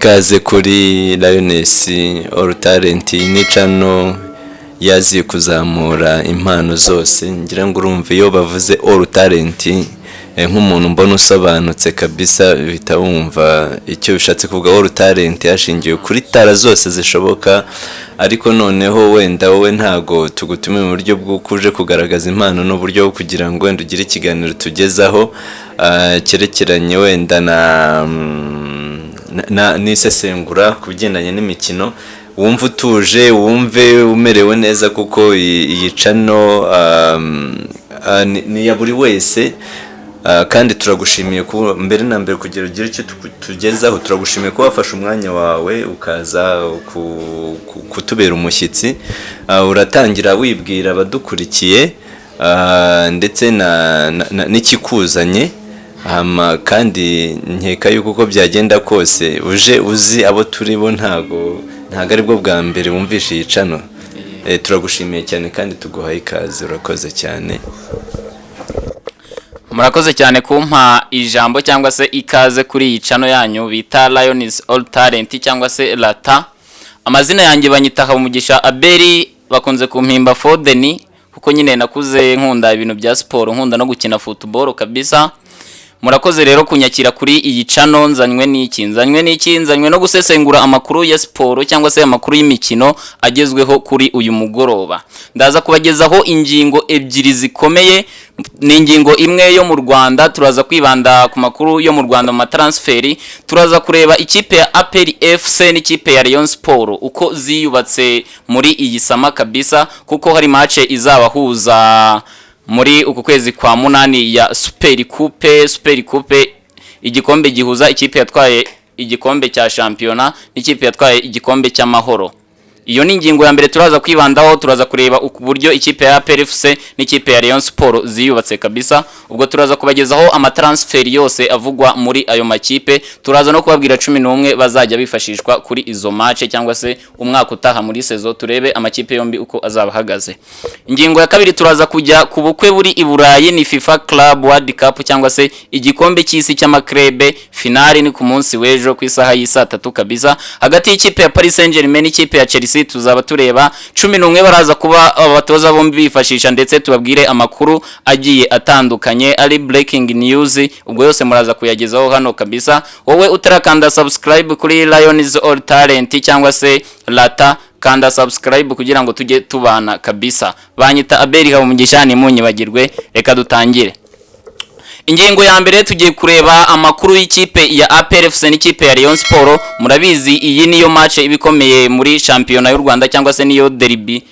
Ikaze kuri Lioness All Talent ni channel yazi kuzamura impano zose. Ngira ngo urumva iyo bavuze All Talent nk'umuntu mbona usobanutse kabisa bita wumva icyo bishatse kuvuga. All Talent yashingiye kuri tara zose zishoboka, ariko noneho wenda wowe ntago tugutume mu buryo bw'ukuje kugaragaza impano n'uburyo kugira ngo wenda ugire ikiganiro tugezaho cyerekeranye wenda n'isesengura ku bigendanye n'imikino. Wumva utuje, wumve umerewe neza, kuko iyi channel ni ya buri wese. Kandi turagushimiye kuba mbere na mbere kugira ugire icyo tugezaho. Turagushimiye ko wafashe umwanya wawe ukaza kutubera umushyitsi. Uratangira wibwira abadukurikiye ndetse n'ikikuzanye, kandi nkeka yuko uko byagenda kose uje uzi abo turi bo ntago ari bwo bwa mbere wumvishe iyi channel. Turagushimiye cyane kandi tuguhaye ikaze. Urakoze cyane. Murakoze cyane kumpa ijambo cyangwa se ikaze kuri iyi channel yanyu bita Lioness All Talent cyangwa se Lata. Amazina yanjye banyita Habumugisha Abeli, bakunze kumpimba Foden, kuko nyine nakuze nkunda ibintu bya siporo, nkunda no gukina football kabisa. Murakoze rero kunyakira kuri iyi channel. Nzanywe no gusesengura amakuru ya siporo cyangwa se amakuru y'imikino agezweho kuri uyu mugoroba. Ndaza kubagezaho ingingo ebyiri zikomeye. Ni ingingo imwe yo mu Rwanda, turaza kwibanda ku makuru yo mu Rwanda mu transferi. Turaza kureba ikipe ya APR FC n'ikipe ya Rayon Sport uko ziyubatse muri iyi sama kabisa, kuko hari match izabahuza muri uku kwezi kwa munani ya Super Coupe, igikombe gihuza ikipe yatwaye igikombe cya shampiyona n'ikipe yatwaye igikombe cy'amahoro. Iyo ni ingingo ya mbere turaza kwibandaho. Turaza kureba uburyo ikipe ya APR FC n'ikipe ya Rayon Sport ziyubatse kabisa. Ubwo turaza kubagezaho amatransferi yose avugwa muri ayo makipe. Turaza no kubabwira 11 bazajya bifashishwa kuri izo match cyangwa se umwaka utaha muri saison. Turebe amakipe yombi uko azabahagaze. Ingingo ya kabiri turaza kujya ku bukwe buri i Burayi, ni FIFA Club World Cup cyangwa se igikombe cy'isi cy'amakrebe. Finale ni ku munsi w'ejo ku isaha y'isa 3 kabisa, hagati y'ikipe ya Paris Saint-Germain n'ikipe ya Chelsea. Tuzaba tureba 11 baraza kuba abatoza bombi bifashisha, ndetse tubabwire amakuru agiye atandukanye ari breaking news. Ubwo yose muraza kuyagezaho hano kabisa. Wowe utarakanda subscribe kuri Lioness All Talent cyangwa se Lata, kanda subscribe kugira ngo tujye tubana kabisa. Banyita Abeli Habumugisha, ni munyibagirwe. Reka dutangire. Ingingo ya mbere tugiye kureba amakuru y'ikipe ya APR FC n'ikipe ya Rayon Sport. Murabizi iyi niyo match ibikomeye muri shampiyona y'u Rwanda cyangwa se niyo derby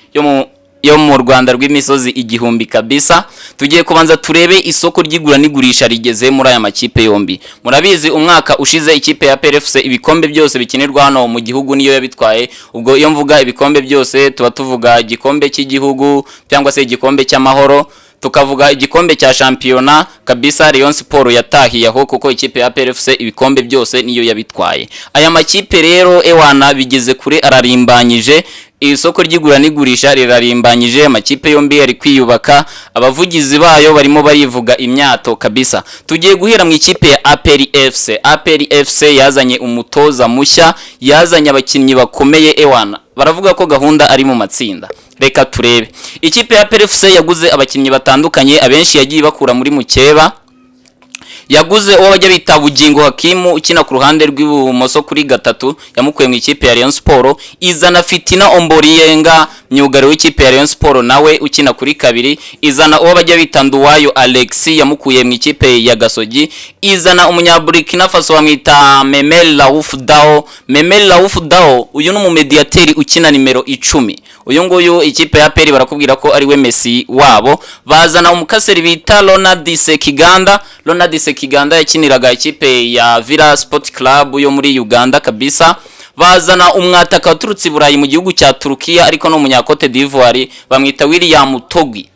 yo mu Rwanda rw'imisozi igihumbi kabisa. Tugiye kubanza turebe isoko ry'igura n'igurisha rigeze muri aya makipe yombi. Murabizi umwaka ushize ikipe ya APR FC ibikombe byose bikinirwa hano mu gihugu niyo yabitwaye. Ubwo iyo mvuga ibikombe byose tuba tuvuga igikombe cy'igihugu cyangwa se igikombe cy'amahoro, tukavuga igikombe cya shampiyona kabisa. Rayon Sport yatahiye aho, kuko ikipe ya APR FC ibikombe byose niyo yabitwaye. Aya makipe rero ewana bigeze kure, ararimbanyije. Isoko ry'igura n'igurisha rirarimbanyije, amakipe yombi ari kwiyubaka, abavugizi bayo barimo barivuga imyato kabisa. Tugiye guhera mu ikipe ya APR FC. APR FC yazanye umutoza mushya, yazanye abakinnyi bakomeye ewana. Baravuga ko gahunda ari mu matsinda. Reka turebe. Ikipe ya APR FC yaguze abakinnyi batandukanye, abenshi yagiye bakura muri mukeba. Yaguze uwo bajya bita Bugingo Hakimu ukina ku ruhande rw'ibumoso kuri gatatu, yamukuye mu ikipe ya Rayon Sport. Izana Fitina Omboriyenga, myugaro w'ikipe ya Rayon Sport, nawe ukina kuri kabiri. Izana uwo bajya bita Nduwayo Alexi, yamukuye mu ikipe ya Gasogi. Izana umunyaburikina Faso bamwita Memel Laouf Dao. Uyu ni umumediateri ukina nimero 10. Uyu nguyu ikipe ya APR barakubwira ko ari we Messi wabo. Bazana umukaseri bita Ronald Sekiganda yakiniraga ikipe ya Villa Sport Club yo muri Uganda kabisa. Bazana umwataka waturutse i Burayi mu gihugu cya Turkiya, ariko no munyakote d'Ivoire, bamwita William Togi.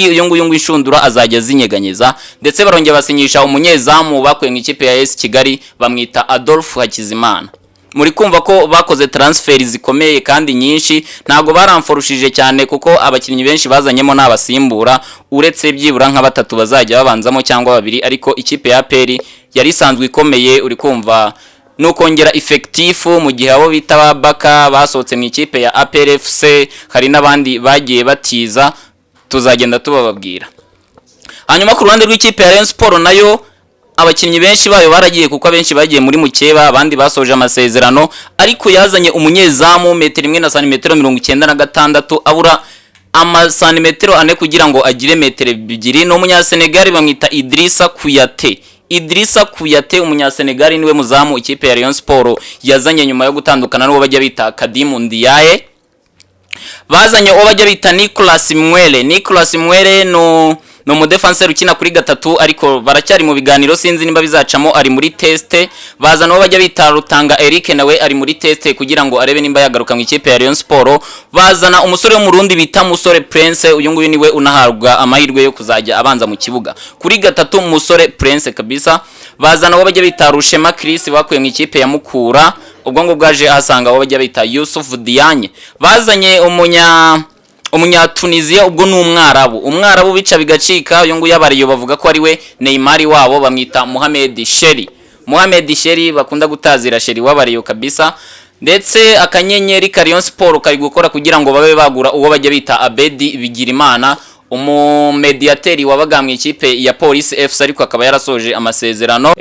Uyu nguyu ishundura azajya zinyeganyeza. Ndetse barongera basinyisha umunyezamu bakuye mu ikipe ya AS Kigali, bamwita Adolphe Hakizimana. Muri kumva ko bakoze transferi zikomeye kandi nyinshi. Ntago baramforushije cyane, kuko abakinnyi benshi bazanyemo n'abasimbura, uretse byibura nka batatu bazajya babanzamo cyangwa babiri. Ariko ikipe ya APR yari isanzwe ikomeye, uri kumva nukongera effective mu gihe abo bita babaka basohotse mu ikipe ya APR FC, hari n'abandi bagiye batiza, tuzagenda tubababwira. Hanyuma ku ruhande rw'ikipe ya Rayon Sport nayo abakinnyi benshi bayo baragiye, kuko abenshi bagiye muri mukeba, abandi basoje amasezerano, ariko yazanye umunyezamu metero 1 na santimetero 96 abura amasantimetero 4 kugira ngo agire metero 2. No munyasenegal bamwita Idrissa Kouyaté. Idrissa Kouyaté umunyasenegal niwe muzamu ikipe ya Rayon Sport yazanye nyuma yo gutandukana n'uwo bajya bita Kadim Ndiaye. Bazanye uwo bajya bita Nicolas Mwele no mu defenseur ukina kuri gatatu, ariko baracyari mu biganiro, sinzi nimba bizacamo, ari muri teste. Bazana uwo bajya bita Rutanga Eric, nawe ari muri teste kugira ngo arebe nimba yagaruka mu ikipe ya Rayon Sport. Bazana umusore wo mu Rundi bita Musore Prince, uyu nguyu niwe unaharwa amahirwe yo kuzajya abanza mu kibuga kuri gatatu, Musore Prince kabisa. Bazana uwo bajya bita Rushema Chris bakuye mu ikipe ya Mukura, ubwo ngo bwaje ahasanga uwo bajya bita Yusuf Diagne. Bazanye Tunisia, ubwo ni umwarabu bica bigacika, uyu nguyu abariyo bavuga ko ari we Neymar wabo, bamwita Mohamed Sheri bakunda gutazira Sheri wabariyo kabisa. Ndetse akanyenyeri ka Rayon Sport kari gukora kugira ngo babe bagura uwo bajya bita Abedi Bigirimana, umumediateri wabaga mu ikipe ya Police FC, ariko akaba yarasoje amasezerano.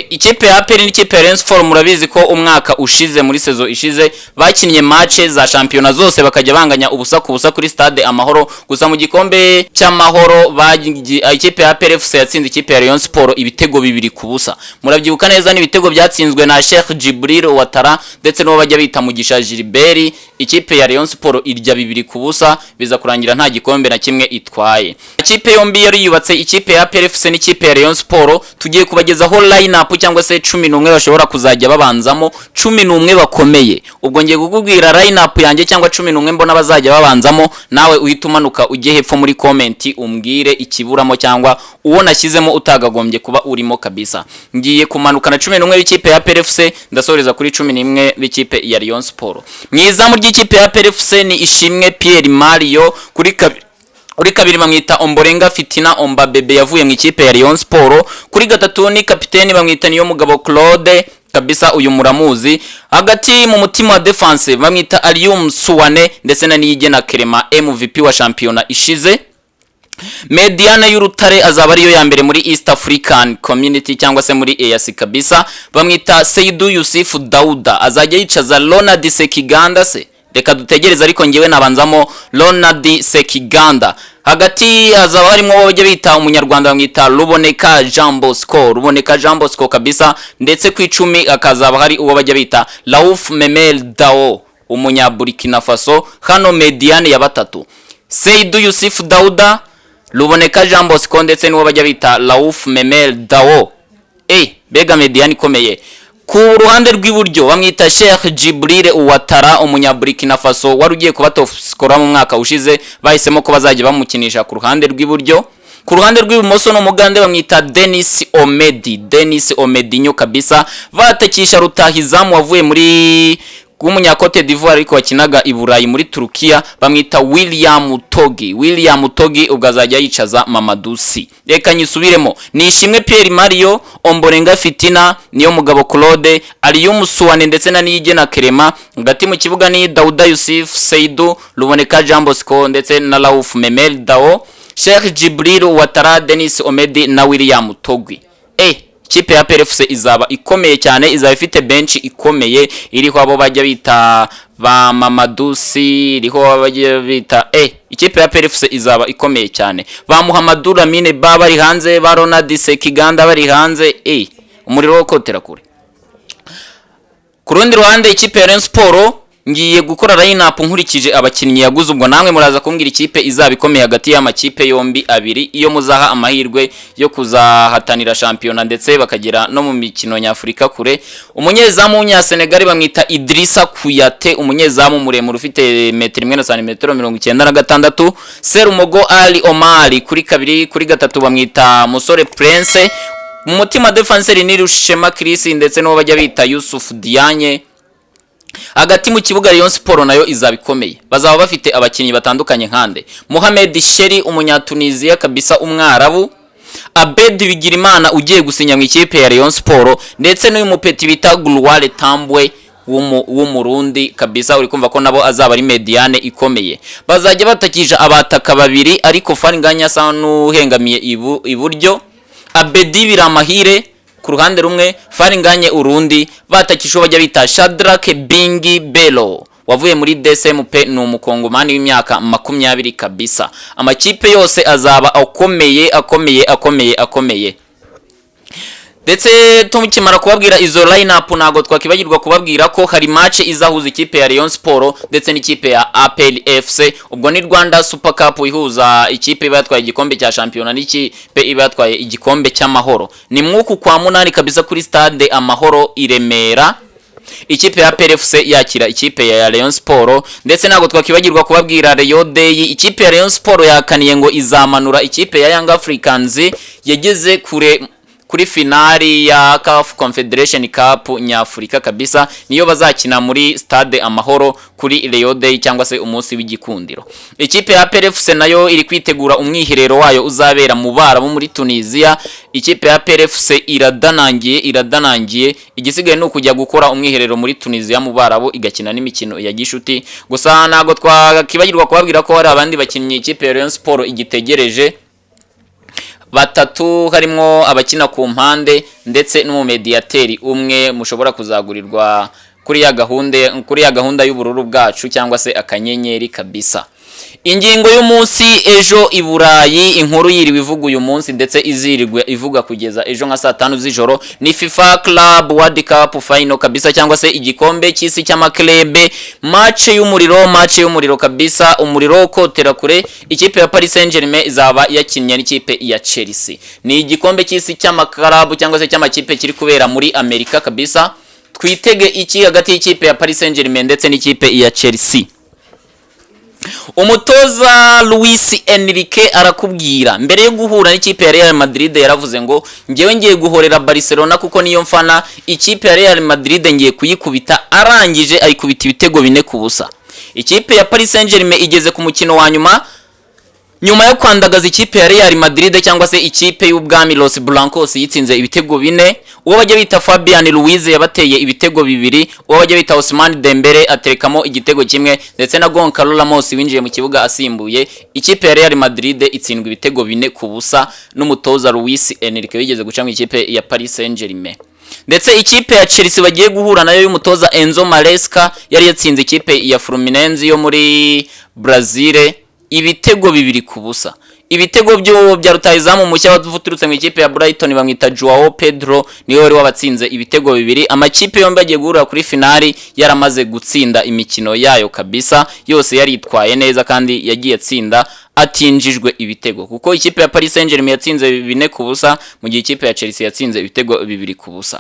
Ikipe ya APR n'ikipe ya Rayon Sport murabizi ko umwaka ushize, muri sezo ishize, bakinnye match za championnat zose bakajya banganya ubusa ku busa kuri stade Amahoro. Gusa mu gikombe cy'amahoro ikipe ya APR FC yatsinze ikipe ya Rayon Sport ibitego 2-0. Murabyibuka neza, ni ibitego byatsinzwe na Sheikh Jibril Ouattara ndetse n'uwo bajya bita Mugisha Gilbert. Ikipe ya Rayon Sport irya 2-0, biza kurangira nta gikombe na kimwe itwaye. Ikipe yombi yari yubatse, ikipe ya APR FC n'ikipe ya Rayon Sport. Tugiye kubagezaho line-up cyangwa se 11 bashobora kuzajya babanzamo, 11 bakomeye. Ubwo ngiye kukubwira line-up yanjye cyangwa 11 mbona bazajya babanzamo, nawe uhita umanuka ujye hepfo muri comment umbwire ikiburamo cyangwa uwo nashyizemo utagagombye kuba urimo kabisa. Ngiye kumanuka na 11 b'ikipe ya APR FC, ndasoreza kuri 11 b'ikipe ya Rayon Sport. Mwizamu ry'ikipe ya APR FC ni Ishimwe Pierre Mario, kuri kabiri bamwita Omborenga Fitina Ombabebe yavuye mu ikipe ya Rayon Sport. Kuri gatatu ni kapiteni bamwita Niyomugabo Claude kabisa, uyu muramuzi. Hagati mu mutima wa defense bamwita Alium Suwane ndetse na Niyigena Clement MVP wa championnat ishize. Mediana y'Urutare azaba ariyo ya mbere muri East African Community cyangwa se muri EAC kabisa, bamwita Seydou Yusuf Dauda, azajya yicaza Ronald Sekiganda se. Reka dutegereza, ariko ngewe nabanzamo Ronald Sekiganda. Hagati hazaba harimo uwo bajya bita umunyarwanda bamwita Ruboneka Jean Bosco kabisa, ndetse ku 10 akazaba hari uwo bajya bita Raouf Memel Dao umunyaburkina Faso. Hano mediane ya batatu Seydou Yusuf Dauda, Ruboneka Jean Bosco ndetse n'uwo bajya bita Raouf Memel Dao. Bega mediane ikomeye. Ku ruhande rw'iburyo bamwita Sheikh Jibril Ouattara umunyaburkina Faso wari ugiye kuba top scorer mu mwaka ushize, bahisemo ko bazajya bamukinisha ku ruhande rw'iburyo. Ku ruhande rw'ibumoso no mugande bamwita Denis Omedinho kabisa, batekisha rutahizamu wavuye muri Cote d'Ivoire ariko wakinaga i Burayi muri Turukiya, bamwita William Togi ubwazajya yicaza Mamadou Sy. Reka nyisubiremo, ni Ishimwe Pierre Mario, Omborenga Fitina, Niyomugabo Claude, Alium Suwane ndetse na Niyigena Clement. Hagati mu kibuga ni Dauda Yusuf, Seydou, Ruboneka Jean Bosco ndetse na Raouf Memel Dao, Sheikh Jibril Ouattara, Denis Omedi na William Togi. Ikipe ya APR FC izaba ikomeye cyane, izaba ifite bench ikomeye, iriho abo bajya bita ba Mamadou Sy, iriho bajya bita ikipe ya APR FC izaba ikomeye cyane. Ba Muhammadu Lamine bari hanze, ba Ronald Sekiganda bari hanze, umuriro wo kotera kure. Ku rundi ruhande ikipe ya Rayon Sport ngiye gukora line-up nkurikije abakinnyi yaguze, ubwo namwe muraza kumbwira ikipe izaba ikomeye hagati y'amakipe yombi abiri, iyo muzaha amahirwe yo kuzahatanira championnat ndetse bakagera no mu mikino nyafurika kure. Umunyezamu w'Unyasenegal bamwita Idrissa Kouyaté, umunyezamu muremure ufite 1 na santimetero 96. Serumogo Ali Omari kuri kabiri, kuri gatatu bamwita Musore Prince. Mu mutima defenseur ni Rushema Chris ndetse n'uwo bajya bita Yusuf Diagne. Hagati mu kibuga Rayon Sport nayo izaba ikomeye, bazaba bafite abakinnyi batandukanye nkande Mohamed Sheri umunyatunisia kabisa umwarabu, Abed Bigirimana ugiye gusinya mu ikipe ya Rayon Sport, ndetse n'uyu mupeti bita Gloire Tambwe w'umurundi kabisa, uri kumva ko nabo azaba ari mediane ikomeye. Bazajya batakisha abataka babiri, ariko Faringanya asa n'uhengamiye iburyo, Abedi Biramahire ku ruhande rumwe, Faringanye urundi, batakisha bajya bita Shadrack Bingi Bello wavuye muri DSMP, ni umukongomani w'imyaka 20 kabisa. Amakipe yose azaba akomeye. Ndetse tumukimara kubabwira izo line-up, ntago twakibagirwa kubabwira ko hari match izahuza ikipe ya Rayon Sport ndetse n'ikipe ya APR FC. Ubwo ni Rwanda Super Cup ihuza ikipe iba yatwaye igikombe cya shampiyona n'ikipe iba yatwaye igikombe cy'amahoro. Ni mwuku kwa munani kabisa kuri stade Amahoro i Remera. Ikipe ya APR FC yakira ikipe ya Rayon Sport. Ndetse ntago twakibagirwa kubabwira Rayon Day, ikipe ya Rayon Sport yakaniye ngo izamanura ikipe ya Young Africans yageze kuri finali ya CAF Confederation Cup Nyafurika kabisa, niyo bazakina muri stade Amahoro kuri Rayon Day cyangwa se umunsi w'igikundiro. Ikipe ya APR FC nayo iri kwitegura umwiherero wayo uzabera mu Barabu muri Tunisia. Ikipe ya APR FC iradanangiye, igisigaye no kujya gukora umwiherero muri Tunisia mu Barabu igakina n'imikino ya gishuti. Gusa ntago twakibagirwa kubabwira ko hari abandi bakinnyi ikipe ya Rayon Sport igitegereje batatu, harimo abakina ku mpande ndetse n'umumediateri umwe mushobora kuzagurirwa kuri ya gahunda y'ubururu bwacu cyangwa se akanyenyeri kabisa. Ingingo y'umunsi ejo i Burayi, inkuru yiriwe ivuga uyu munsi ndetse izirigwe ivuga kugeza ejo nka saa 5 z'ijoro, ni FIFA Club World Cup final kabisa, cyangwa se igikombe cy'isi cy'amaklebe. Match y'umuriro kabisa, umuriro kotera kure. Ikipe ya Paris Saint-Germain izaba yakinnye n'ikipe ya Chelsea. Ni igikombe cy'isi cy'amakarabu cyangwa se cy'amakipe kiri kubera muri Amerika kabisa. Twitege iki hagati y'ikipe ya Paris Saint-Germain ndetse n'ikipe ya Chelsea? Umutoza Luis Enrique arakubwira mbere yo guhura n'ikipe ya Real Madrid, yaravuze ngo ngewe ngiye guhorera Barcelona kuko niyo mfana, ikipe ya Real Madrid ngiye kuyikubita. Arangije ayikubita ibitego 4-0. Ikipe ya Paris Saint-Germain igeze ku mukino wa nyuma yo kwandagaza ikipe ya Real Madrid cyangwa se ikipe y'ubwami Los Blancos yitsinze ibitego 4. Uwo bajya bita Fabian Ruiz yabateye ibitego 2, uwo bajya bita Ousmane Dembele aterekamo igitego 1, ndetse na Goncalo Ramos winjiye mu kibuga asimbuye. Ikipe ya Real Madrid itsindwa ibitego 4-0 n'umutoza Luis Enrique wigeze guca mu ikipe ya Paris Saint-Germain. Ndetse ikipe ya Chelsea bagiye guhura nayo y'umutoza Enzo Maresca yari yatsinze ikipe ya Fluminense yo muri Brazil ibitego 2-0. Ibitego byo bya rutahizamu mushya wavuturutse mu ikipe ya Brighton bamwita Joao Pedro niwe wari wabatsinze ibitego 2. Amakipe yombi agiye guhura kuri finali yaramaze gutsinda imikino yayo kabisa, yose yaritwaye neza kandi yagiye atsinda atinjijwe ibitego, kuko ikipe ya Paris Saint-Germain yatsinze 4-0 mu gihe ikipe ya Chelsea yatsinze ibitego 2-0.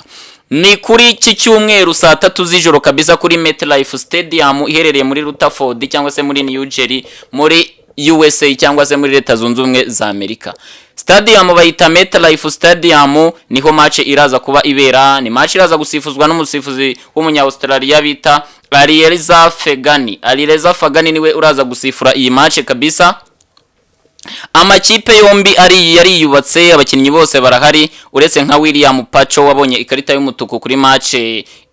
Ni kuri iki cyumweru saa 3 z'ijoro kabisa kuri MetLife Stadium iherereye muri Rutherford cyangwa se muri New Jersey muri USA cyangwa se muri Leta Zunze Ubumwe za Amerika. Stadium bayita MetLife Stadium, niho match iraza kuba ibera. Ni match iraza gusifuzwa n'umusifuzi w'umunya Australia bita Alireza Fagani niwe uraza gusifura iyi match kabisa. Amakipe yombi yari yubatse, abakinnyi bose barahari uretse nka William Pacho wabonye ikarita y'umutuku kuri match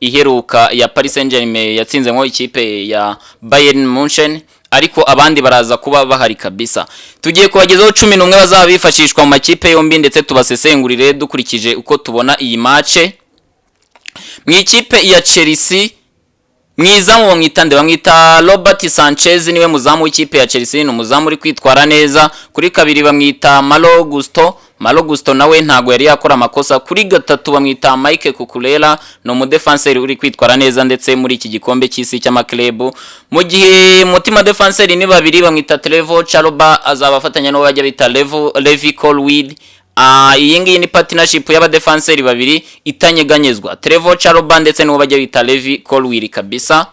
iheruka ya Paris Saint-Germain yatsinze ngo ikipe ya Bayern Munchen, ariko abandi baraza kuba bahari kabisa. Tugiye kubagezaho 11 bazaba bifashishwa mu makipe yombi ndetse tubasesengurire dukurikije uko tubona iyi match. Mu ikipe ya Chelsea mwizamu bamwita Robert Sanchez niwe muzamu w'ikipe ya Chelsea, ni umuzamu uri kwitwara neza. Kuri kabiri bamwita Malo Gusto nawe ntago yari yakora amakosa. Kuri gatatu bamwita Mike Cucurella, no umudefenseur uri kwitwara neza ndetse muri iki gikombe cy'isi cy'amaklub. Mu gihe mutima defenseur ni babiri bamwita Trevor Chalobah, azabafatanya no bajya bita Levi Colwill. Iyi ngiyi ni partnership y'aba defenseur babiri itanyeganyezwa, Trevor Chalobah ndetse n'uwo bajya bita Levi Colwill kabisa.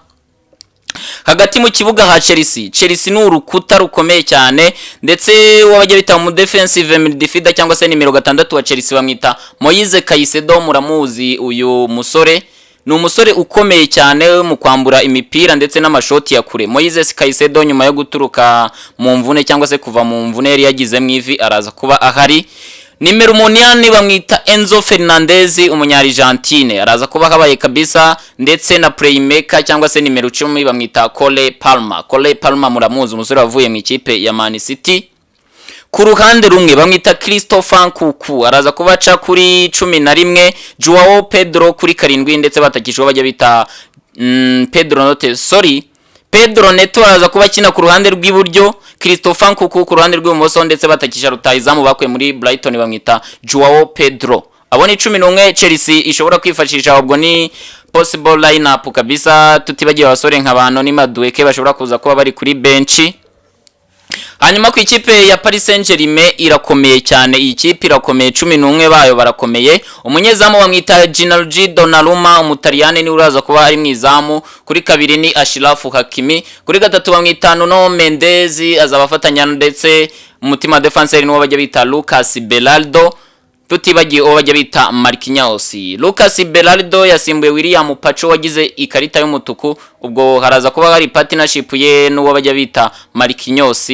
Hagati mu kibuga ha Chelsea ni urukuta rukomeye cyane, ndetse uwo bajya bita mu defensive midfielder cyangwa se nimero 6 wa Chelsea bamwita Moise Caicedo. Muramuzi uyu musore, ni umusore ukomeye cyane mu kwambura imipira ndetse n'amashoti ya kure. Moise Caicedo nyuma yo guturuka mu mvune cyangwa se kuva mu mvune yari yagize mu ivi araza kuba ahari. Nimero 8 bamwita Enzo Fernandez umunya-Argentine araza kuba habaye kabisa, ndetse na playmaker cyangwa se nimero 10 bamwita Cole Palmer muramuzi, umusore wavuye mu ikipe ya Man City. Ku ruhande rumwe bamwita Christopher Nkunku araza kubaca kuri 11, Joao Pedro kuri 7, ndetse batakishwa bajya bita Pedro Neto araza kuba kina ku ruhande rw'iburyo, Christopher Nkunku ku ruhande rw'ibumoso, ndetse batakisha rutahizamu bakwe muri Brighton bamwita Joao Pedro. Abo ni 11 Chelsea ishobora kwifashisha, ubwo ni possible lineup kabisa, tutibagiye abasore nk'abantu ni Madueke bashobora kuza kuba bari kuri bench. Hanyuma ku ikipe ya Paris Saint-Germain irakomeye cyane, iyi kipe irakomeye, 11 bayo barakomeye. Umunyezamu bamwita Gianluigi Donnarumma umutaliyane ni uraza kuba ari mwizamu, kuri 2 ni Achraf Hakimi, kuri 3 bamwita Nuno Mendes azabafatanya, ndetse umutima defenseur ni wabajya bita Lucas Beraldo, tutibagiye uwo bajya bita Marquinhos. Lucas Beraldo yasimbuye William Pacho wagize ikarita y'umutuku, ubwo haraza kuba hari partnership ye n'uwo bajya bita Marquinhos.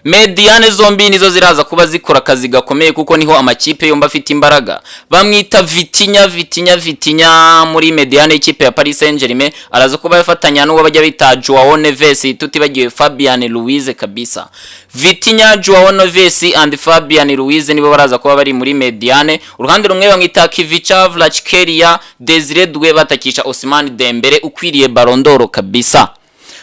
Mediane zombi nizo ziraza kuba zikora akazi gakomeye, kuko niho amakipe yomba afite imbaraga. Bamwita Vitinha muri mediane ikipe ya Paris Saint-Germain araza kuba yafatanya n'uwo bajya bita Joao Neves, tutibagiye Fabian Ruiz kabisa. Vitinha, Joao Neves and Fabian Ruiz nibo baraza kuba bari muri mediane. Uruhande rumwe bamwita Kvicha Kvaratskhelia, Desire Doué batakisha Ousmane Dembele ukwiriye Ballon d'Or kabisa.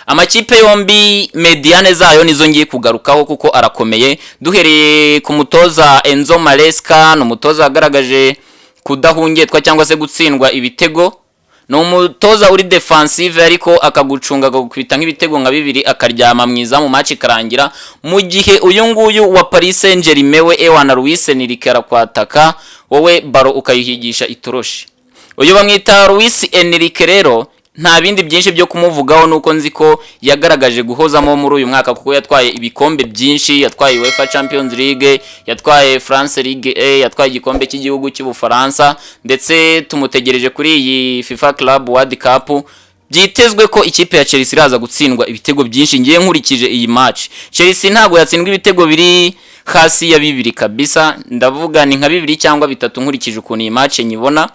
Amakipe yombi mediane zayo nizo ngiye kugarukaho kuko arakomeye. Duhereye ku mutoza Enzo Maresca, no mutoza agaragaje kudahungetwa cyangwa se gutsindwa ibitego, no mutoza uri defensive ariko akagucunga gukubita nk'ibitego nka 2 akaryama mwiza mu match karangira, mu gihe uyu nguyu wa Paris Saint-Germain we Ewana Luis Enrique arakwataka, wowe baro ukayihigisha itoroshi. Uyu bamwita Luis Enrique rero nta bindi byinshi byo kumuvugaho, nuko nzi ko yagaragaje guhozamo muri uyu mwaka, kuko yatwaye ibikombe byinshi, yatwaye UEFA Champions League, yatwaye France Ligue A, yatwaye igikombe cy'igihugu cy'Ubufaransa, ndetse tumutegereje kuri iyi FIFA Club World Cup. Byitezwe ko ikipe ya Chelsea iraza gutsindwa ibitego byinshi. Ngiye nkurikije iyi match, Chelsea ntago yatsindwa ibitego biri hasi ya 2 kabisa, ndavuga ni nka 2 cyangwa 3 nkurikije ukuntu iyi match nyibona.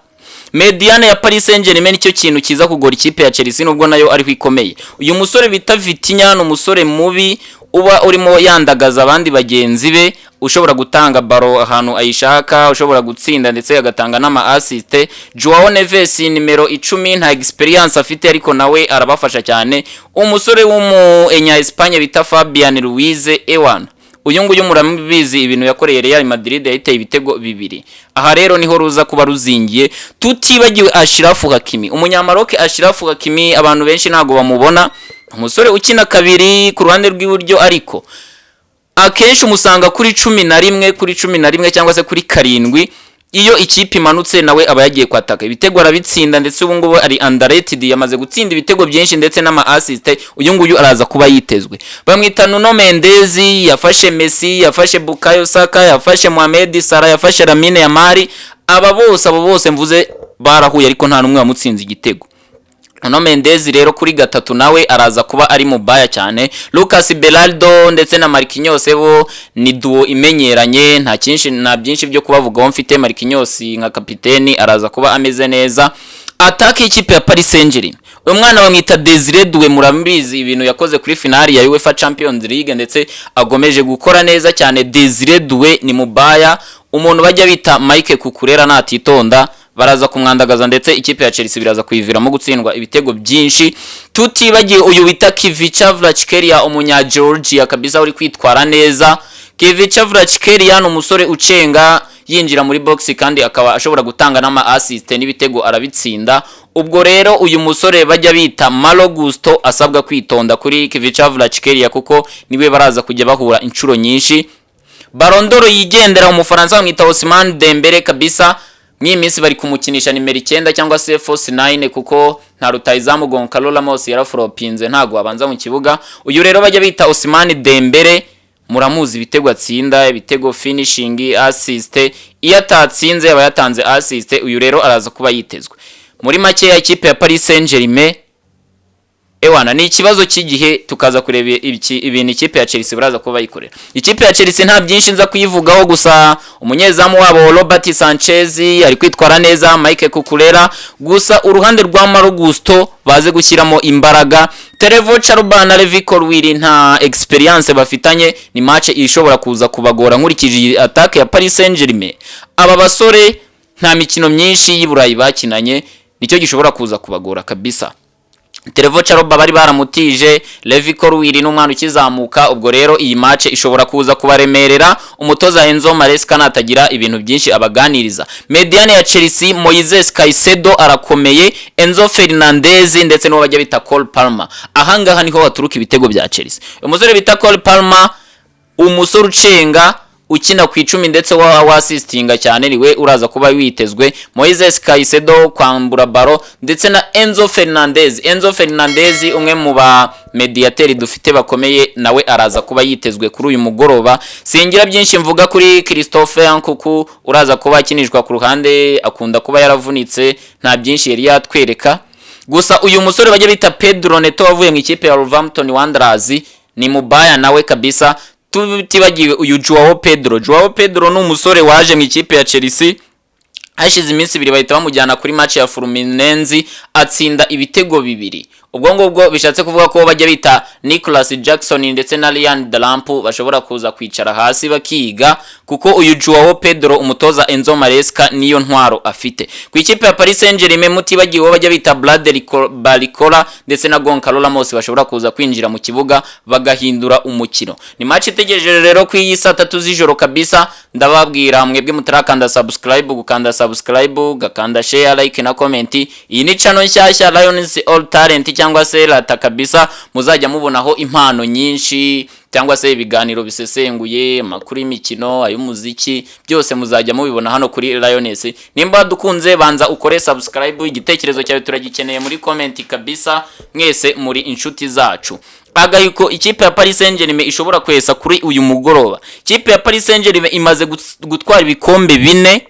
Mediane ya Paris Saint-Germain nicyo kintu kiza kugora ikipe ya Chelsea, nubwo nayo ari kwikomeye. Uyu musore bita Vitinha no musore mubi uba urimo yandagaza abandi bagenzi be, ushobora gutanga baro ahantu ayishaka, ushobora gutsinda ndetse agatanga n'ama assist. Joao Neves nimero 10 nta experience afite, ariko nawe arabafasha cyane. Umusore w'umunya Espagne bita Fabian Ruiz Ewan, uyu nguyu murabizi ibintu yakoreye Real Madrid, yahiteye ibitego 2. Aha rero niho ruza kuba ruzingiye. Tutibagiwe Achraf Hakimi, umunyamaroke Achraf Hakimi abantu benshi ntago bamubona, umusore ukina 2 ku ruhande rw'iburyo, ariko akenshi umusanga kuri 11 cyangwa se kuri 7. Iyo ikipe imanutse nawe aba yagiye kwataka ibitego arabitsinda, ndetse ubu ngubu ari underrated, yamaze gutsinda ibitego byinshi ndetse n'ama assist. Uyu nguyu araza kuba yitezwe. Bamwita Nuno Mendes, yafashe Messi, yafashe Bukayo Saka, yafashe Mohamed Salah, yafashe Lamine Yamal. Abo bose mvuze barahuye, ariko nta numwe wamutsinze igitego. Nuno Mendes rero kuri 3 nawe araza kuba ari mubaya cyane. Lucas Beraldo ndetse na Marquinhos bo ni duo imenyeranye, nta byinshi byo kubavugaho mfite. Marquinhos nka kapiteni araza kuba ameze neza. Ataka ikipe ya Paris Saint-Germain, uyu mwana bamwita Desire Doué, murambizi ibintu yakoze kuri finali ya UEFA Champions League, ndetse agomeje gukora neza cyane. Desire Doué ni mubaya, umuntu bajya bita Mike Kukurera natitonda baraza kumwandagaza, ndetse ikipe ya Chelsea biraza kuyiviramo gutsindwa ibitego byinshi. Tutibagiye uyu bita Kvicha Kvaratskhelia umunya Georgia kabisa uri kwitwara neza. Kvicha Kvaratskhelia ni umusore ucenga yinjira muri box, kandi akaba ashobora gutanga n'ama assist n'ibitego arabitsinda. Ubwo rero uyu musore bajya bita Malo Gusto asabwa kwitonda kuri Kvicha Kvaratskhelia, kuko niwe baraza kujya bahura inshuro nyinshi. Ballon d'Or yigendera umufaransa bamwita Ousmane Dembele kabisa. Mwi minsi bari kumukinisha nimero 9 cyangwa se false 9, kuko nta rutahizamu Goncalo Ramos yarafropinze ntago abanza mu kibuga. Uyu rero bajya bita Ousmane Dembele, muramuzi ibitego atsinda, ibitego finishing, assist. Iyo atatsinze yaba yatanze assist. Uyu rero araza kuba yitezwe. Muri make ya ikipe ya Paris Saint-Germain ewana ni ikibazo cy'igihe tukaza kureba ibintu ikipe ya Chelsea baraza kuba bayikorera. Ikipe ya Chelsea nta byinshi nza kuyivugaho, gusa umunyezamu wabo Robert Sanchez ari kwitwara neza, Mike Cucurella, gusa uruhande rwa Malo Gusto baze gushyiramo imbaraga. Trevoh Chalobah na Levi Colwill nta experience bafitanye, ni match ishobora kuza kubagora nkurikije attack ya Paris Saint-Germain. Aba basore nta mikino myinshi y'Iburayi bakinanye, nicyo gishobora kuza kubagora kabisa. Trevoh Chalobah bari baramutije, Levi Colwill n'umwana ukizamuka, ubwo rero iyi match ishobora kuza kubaremerera. Umutoza Enzo Maresca natagira ibintu byinshi abaganiriza. Mediane ya Chelsea, Moises Caicedo arakomeye, Enzo Fernandez ndetse n'uwo bajya bita Cole Palmer. Ahangaha niho baturuka ibitego bya Chelsea. Umusore bita Cole Palmer, umusore ucenga ukina ku 10 ndetse wa assistinga cyane, niwe uraza kuba witezwe. Moises Caicedo kwambura baro, ndetse na Enzo Fernandez umwe mu ba mediateri dufite bakomeye, nawe araza kuba yitezwe kuri uyu mugoroba. Singira byinshi mvuga kuri Christopher Nkunku, uraza kuba akinishwa ku ruhande, akunda kuba yaravunitse, nta byinshi yari yatwereka. Gusa uyu musore bajya bita Pedro Neto wavuye mu ikipe ya Wolverhampton Wanderers ni mubaya nawe kabisa. Tutibagiwe uyu Joao Pedro ni umusore waje mu ikipe ya Chelsea, hashize iminsi 2 bahita bamujyana kuri match ya Fluminense, atsinda ibitego 2. Ubwo ngubwo bishatse kuvuga ko bajya bita Nicholas Jackson ndetse na Ryan Delap bashobora kuza kwicara hasi bakiga, kuko uyu Joao Pedro umutoza Enzo Maresca niyo ntwaro afite. Ku ikipe ya Paris Saint-Germain mutibagiwe bajya bita Bradley Barcola ndetse na Goncalo Ramos bashobora kuza kwinjira mu kibuga bagahindura umukino. Ni match itegereje rero ku iyi saa 3 z'ijoro kabisa. Ndababwira mwebwe mutarakanda subscribe, gukanda subscribe, gakanda share, like na comment. Iyi ni channel nshyashya Lions All Talent cyangwa se Lata kabisa, muzajya mubonaho impano nyinshi cyangwa se ibiganiro bisesenguye, amakuru y'imikino, ay'umuziki, byose muzajya mubibona hano kuri Lions. Nimba dukunze banza ukore subscribe, igitekerezo cyawe turagikeneye muri comment kabisa, mwese muri inshuti zacu. Agahiko ikipe ya Paris Saint-Germain ishobora kwesa kuri uyu mugoroba. Ikipe ya Paris Saint-Germain imaze gutwara ibikombe 4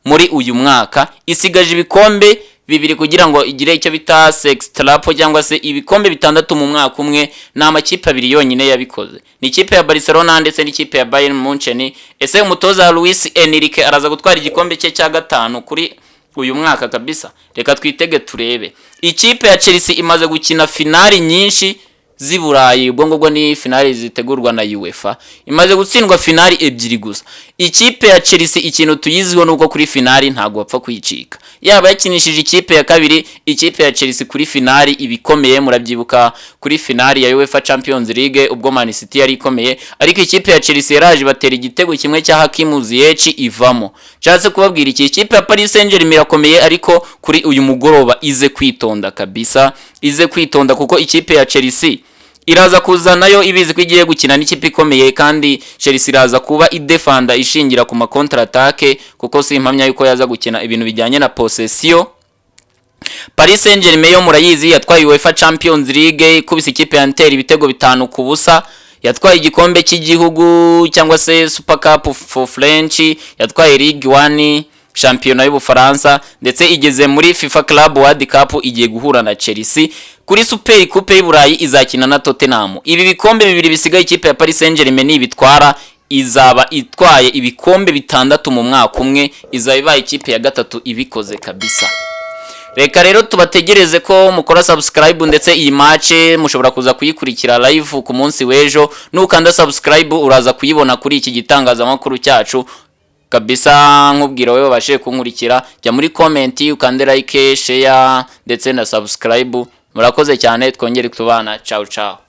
muri uyu mwaka, isigaje ibikombe 2 kugira ngo igire icyo bita sextrapo cyangwa se ibikombe 6 mu mwaka umwe. Na amakipe 2 yonyine yabikoze, ni ikipe ya Barcelona ndetse n'ikipe ya Bayern Munchen. Ese umutoza Luis Enrique araza gutwara igikombe cye cya 5 kuri uyu mwaka kabisa? Reka twitege turebe. Ikipe ya Chelsea imaze gukina finali nyinshi z'Iburayi, ubwo ngubwo ni finali zitegurwa na UEFA, imaze gutsindwa finali 2 gusa. Ikipe ya Chelsea ikintu tuyizwiho nuko kuri finali ntago bapfa kuyicika, yaba yakinishije ikipe ya kabiri. Ikipe ya Chelsea kuri finali ibikomeye, murabyibuka kuri finali ya UEFA Champions League ubwo Man City yari ikomeye, ariko ikipe ya Chelsea yaraje batera igitego kimwe cya Hakim Ziyech ivamo. Cyatse kubabwira iki, ikipe ya Paris Saint-Germain irakomeye, ariko kuri uyu mugoroba ize kwitonda kabisa, ize kwitonda, kuko ikipe ya Chelsea iraza kuza nayo ibizi ko igiye gukina n'ikipe ikomeye, kandi Chelsea iraza kuba idefanda ishingira ku ma counter attack, kuko si impamya yuko yaza gukina ibintu bijyanye na possession. Paris Saint-Germain yo murayizi yatwaye UEFA Champions League kubisa ikipe ya Inter ibitego 5-0, yatwaye igikombe cy'igihugu cyangwa se Super Cup for French, yatwaye Ligue 1 shampiyona y'Ubufaransa, ndetse igeze muri FIFA Club World Cup igiye guhura na Chelsea. Kuri Super Coupe y'Iburayi izakina na Tottenham. Ibi bikombe 2 bisigaye ikipe ya Paris Saint-Germain ibitwara, izaba itwaye ibikombe 6 mu mwaka umwe, izaba ibaye ikipe ya 3 ibikoze kabisa. Reka rero tubategereze ko mukora subscribe, ndetse iyi match mushobora kuza kuyikurikira live ku munsi w'ejo. Nukanda subscribe uraza kuyibona kuri iki gitangazamakuru cyacu kabisa. Nkubwira wewe babashe kunkurikira, jya muri comment ukande like, share ndetse na subscribe. Murakoze cyane, twongere tubana. Ciao ciao.